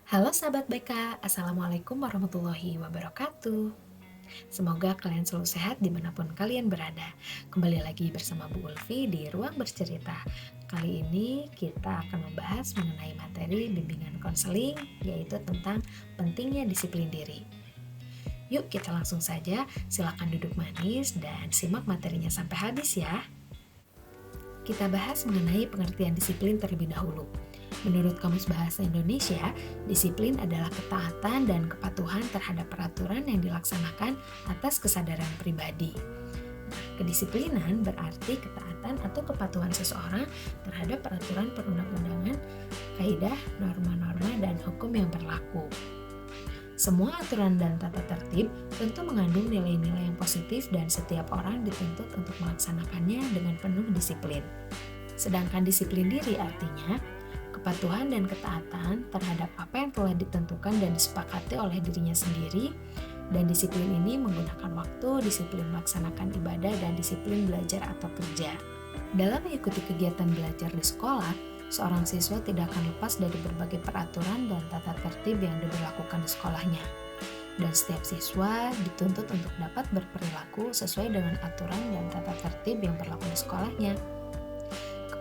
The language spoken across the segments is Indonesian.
Halo sahabat BK, Assalamualaikum warahmatullahi wabarakatuh. Semoga kalian selalu sehat dimanapun kalian berada. Kembali lagi bersama Bu Ulfi di Ruang Bercerita. Kali ini kita akan membahas mengenai materi bimbingan konseling, yaitu tentang pentingnya disiplin diri. Yuk kita langsung saja, silakan duduk manis dan simak materinya sampai habis ya. Kita bahas mengenai pengertian disiplin terlebih dahulu. Menurut Kamus Bahasa Indonesia, disiplin adalah ketaatan dan kepatuhan terhadap peraturan yang dilaksanakan atas kesadaran pribadi. Kedisiplinan berarti ketaatan atau kepatuhan seseorang terhadap peraturan perundang-undangan, kaidah, norma-norma, dan hukum yang berlaku. Semua aturan dan tata tertib tentu mengandung nilai-nilai yang positif dan setiap orang dituntut untuk melaksanakannya dengan penuh disiplin. Sedangkan disiplin diri artinya kepatuhan dan ketaatan terhadap apa yang telah ditentukan dan disepakati oleh dirinya sendiri, dan disiplin ini menggunakan waktu, disiplin melaksanakan ibadah, dan disiplin belajar atau kerja. Dalam mengikuti kegiatan belajar di sekolah, seorang siswa tidak akan lepas dari berbagai peraturan dan tata tertib yang diberlakukan di sekolahnya. Dan setiap siswa dituntut untuk dapat berperilaku sesuai dengan aturan dan tata tertib yang berlaku di sekolahnya.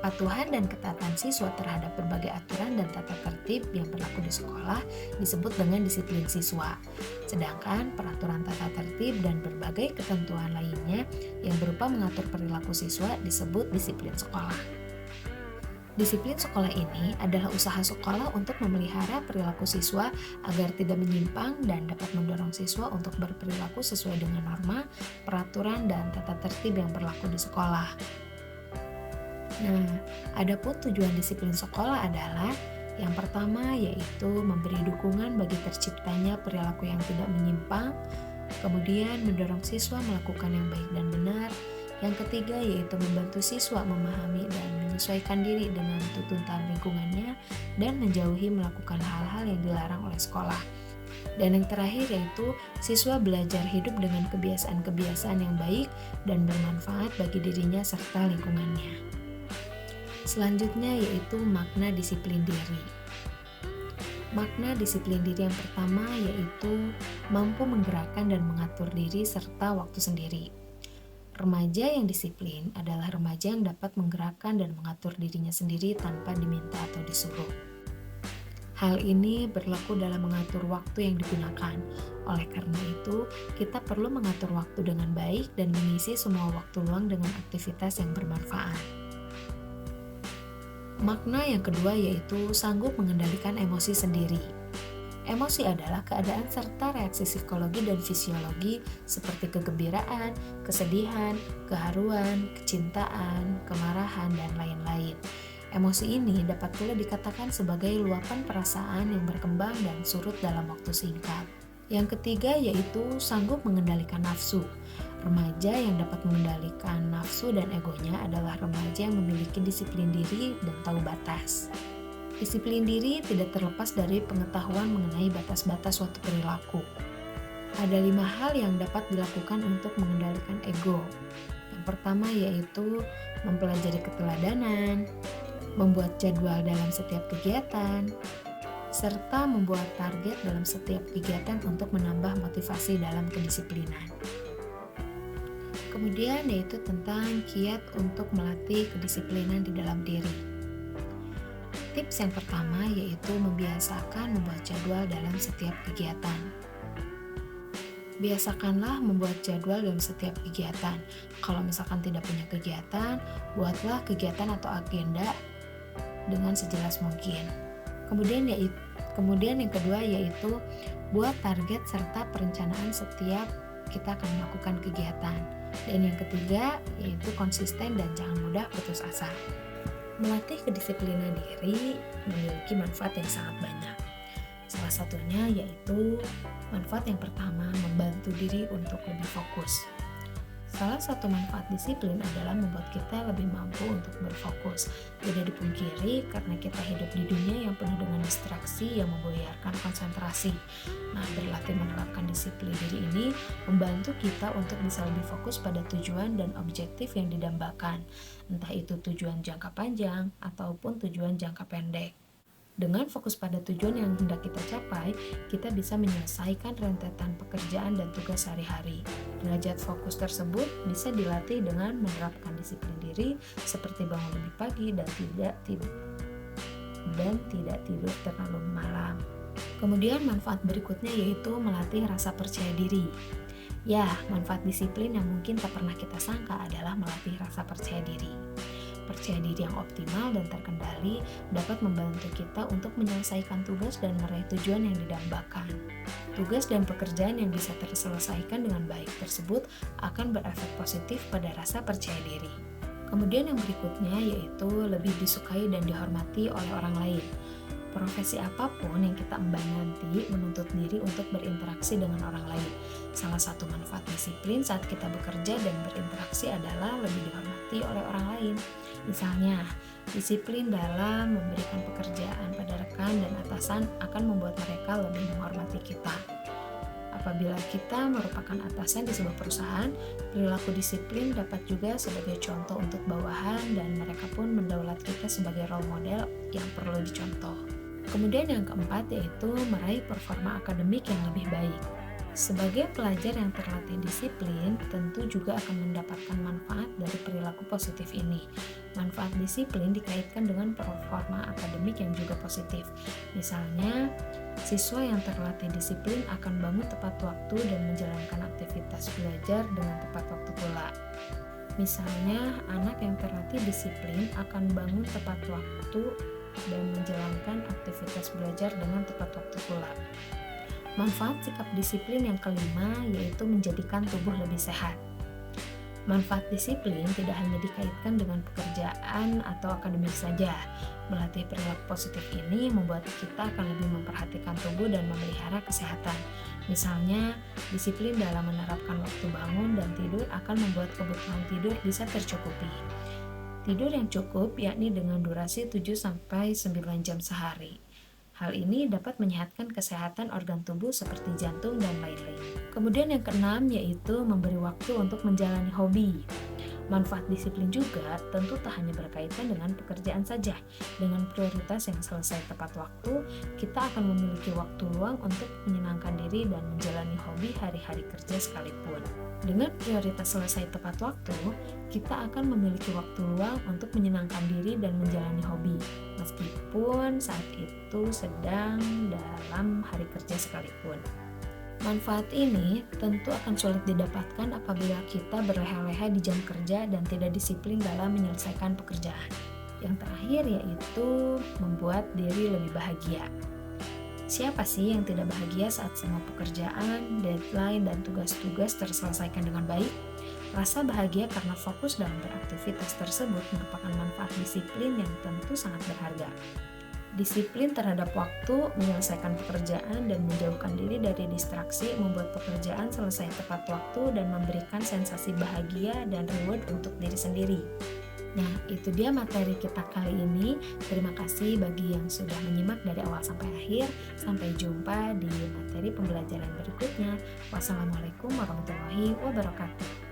Kepatuhan dan ketaatan siswa terhadap berbagai aturan dan tata tertib yang berlaku di sekolah disebut dengan disiplin siswa. Sedangkan peraturan tata tertib dan berbagai ketentuan lainnya yang berupa mengatur perilaku siswa disebut disiplin sekolah. Disiplin sekolah ini adalah usaha sekolah untuk memelihara perilaku siswa agar tidak menyimpang dan dapat mendorong siswa untuk berperilaku sesuai dengan norma, peraturan, dan tata tertib yang berlaku di sekolah. Nah, adapun tujuan disiplin sekolah adalah yang pertama yaitu memberi dukungan bagi terciptanya perilaku yang tidak menyimpang, kemudian mendorong siswa melakukan yang baik dan benar. Yang ketiga yaitu membantu siswa memahami dan menyesuaikan diri dengan tuntutan lingkungannya dan menjauhi melakukan hal-hal yang dilarang oleh sekolah. Dan yang terakhir yaitu siswa belajar hidup dengan kebiasaan-kebiasaan yang baik dan bermanfaat bagi dirinya serta lingkungannya. Selanjutnya yaitu makna disiplin diri. Makna disiplin diri yang pertama yaitu mampu menggerakkan dan mengatur diri serta waktu sendiri. Remaja yang disiplin adalah remaja yang dapat menggerakkan dan mengatur dirinya sendiri tanpa diminta atau disuruh. Hal ini berlaku dalam mengatur waktu yang digunakan. Oleh karena itu, kita perlu mengatur waktu dengan baik dan mengisi semua waktu luang dengan aktivitas yang bermanfaat. Makna yang kedua yaitu sanggup mengendalikan emosi sendiri. Emosi adalah keadaan serta reaksi psikologi dan fisiologi seperti kegembiraan, kesedihan, keharuan, kecintaan, kemarahan, dan lain-lain. Emosi ini dapat pula dikatakan sebagai luapan perasaan yang berkembang dan surut dalam waktu singkat. Yang ketiga yaitu sanggup mengendalikan nafsu. Remaja yang dapat mengendalikan nafsu dan egonya adalah remaja yang memiliki disiplin diri dan tahu batas. Disiplin diri tidak terlepas dari pengetahuan mengenai batas-batas suatu perilaku. Ada 5 hal yang dapat dilakukan untuk mengendalikan ego. Yang pertama yaitu mempelajari keteladanan, membuat jadwal dalam setiap kegiatan, serta membuat target dalam setiap kegiatan untuk menambah motivasi dalam kedisiplinan. Kemudian yaitu tentang kiat untuk melatih kedisiplinan di dalam diri. Tips yang pertama yaitu membiasakan membuat jadwal dalam setiap kegiatan. Biasakanlah membuat jadwal dalam setiap kegiatan. Kalau misalkan tidak punya kegiatan, buatlah kegiatan atau agenda dengan sejelas mungkin. Kemudian yang kedua yaitu buat target serta perencanaan setiap kita akan melakukan kegiatan. Dan yang ketiga yaitu konsisten dan jangan mudah putus asa. Melatih kedisiplinan diri memiliki manfaat yang sangat banyak. Salah satunya yaitu manfaat yang pertama membantu diri untuk lebih fokus. Salah satu manfaat disiplin adalah membuat kita lebih mampu untuk berfokus. Tidak dipungkiri karena kita hidup di dunia yang penuh dengan distraksi yang membuyarkan konsentrasi. Nah, berlatih menerapkan disiplin diri ini membantu kita untuk bisa lebih fokus pada tujuan dan objektif yang didambakan. Entah itu tujuan jangka panjang ataupun tujuan jangka pendek. Dengan fokus pada tujuan yang hendak kita capai, kita bisa menyelesaikan rentetan pekerjaan dan tugas sehari-hari. Derajat fokus tersebut bisa dilatih dengan menerapkan disiplin diri seperti bangun lebih pagi dan tidak tidur terlalu malam. Kemudian manfaat berikutnya yaitu melatih rasa percaya diri. Ya, manfaat disiplin yang mungkin tak pernah kita sangka adalah melatih rasa percaya diri. Percaya diri yang optimal dan terkendali dapat membantu kita untuk menyelesaikan tugas dan meraih tujuan yang didambakan. Tugas dan pekerjaan yang bisa terselesaikan dengan baik tersebut akan berefek positif pada rasa percaya diri. Kemudian yang berikutnya yaitu lebih disukai dan dihormati oleh orang lain. Profesi apapun yang kita emban nanti menuntut diri untuk berinteraksi dengan orang lain. Salah satu manfaat disiplin saat kita bekerja dan berinteraksi adalah lebih dihormati oleh orang lain. Misalnya, disiplin dalam memberikan pekerjaan pada rekan dan atasan akan membuat mereka lebih menghormati kita. Apabila kita merupakan atasan di sebuah perusahaan, perilaku disiplin dapat juga sebagai contoh untuk bawahan dan mereka pun mendaulat kita sebagai role model yang perlu dicontoh. Kemudian yang keempat yaitu meraih performa akademik yang lebih baik. Sebagai pelajar yang terlatih disiplin, tentu juga akan mendapatkan manfaat dari perilaku positif ini. Manfaat disiplin dikaitkan dengan performa akademik yang juga positif. Misalnya, siswa yang terlatih disiplin akan bangun tepat waktu dan menjalankan aktivitas belajar dengan tepat waktu pula. Misalnya, anak yang terlatih disiplin akan bangun tepat waktu dan menjalankan aktivitas belajar dengan tepat waktu pula. Manfaat sikap disiplin yang kelima yaitu menjadikan tubuh lebih sehat. Manfaat disiplin tidak hanya dikaitkan dengan pekerjaan atau akademik saja. Melatih perilaku positif ini membuat kita akan lebih memperhatikan tubuh dan memelihara kesehatan. Misalnya, disiplin dalam menerapkan waktu bangun dan tidur akan membuat kebutuhan tidur bisa tercukupi. Tidur yang cukup yakni dengan durasi 7-9 jam sehari. Hal ini dapat menyehatkan kesehatan organ tubuh seperti jantung dan lain-lain. Kemudian yang keenam yaitu memberi waktu untuk menjalani hobi. Manfaat disiplin juga tentu tak hanya berkaitan dengan pekerjaan saja. Dengan prioritas yang selesai tepat waktu, kita akan memiliki waktu luang untuk menyenangkan diri dan menjalani hobi hari-hari kerja sekalipun. Dengan prioritas selesai tepat waktu, kita akan memiliki waktu luang untuk menyenangkan diri dan menjalani hobi, meskipun saat itu sedang dalam hari kerja sekalipun. Manfaat ini tentu akan sulit didapatkan apabila kita berleha-leha di jam kerja dan tidak disiplin dalam menyelesaikan pekerjaan. Yang terakhir yaitu membuat diri lebih bahagia. Siapa sih yang tidak bahagia saat semua pekerjaan, deadline, dan tugas-tugas terselesaikan dengan baik? Rasa bahagia karena fokus dalam beraktivitas tersebut merupakan manfaat disiplin yang tentu sangat berharga. Disiplin terhadap waktu, menyelesaikan pekerjaan, dan menjauhkan diri dari distraksi membuat pekerjaan selesai tepat waktu dan memberikan sensasi bahagia dan reward untuk diri sendiri. Nah, itu dia materi kita kali ini. Terima kasih bagi yang sudah menyimak dari awal sampai akhir. Sampai jumpa di materi pembelajaran berikutnya. Wassalamualaikum warahmatullahi wabarakatuh.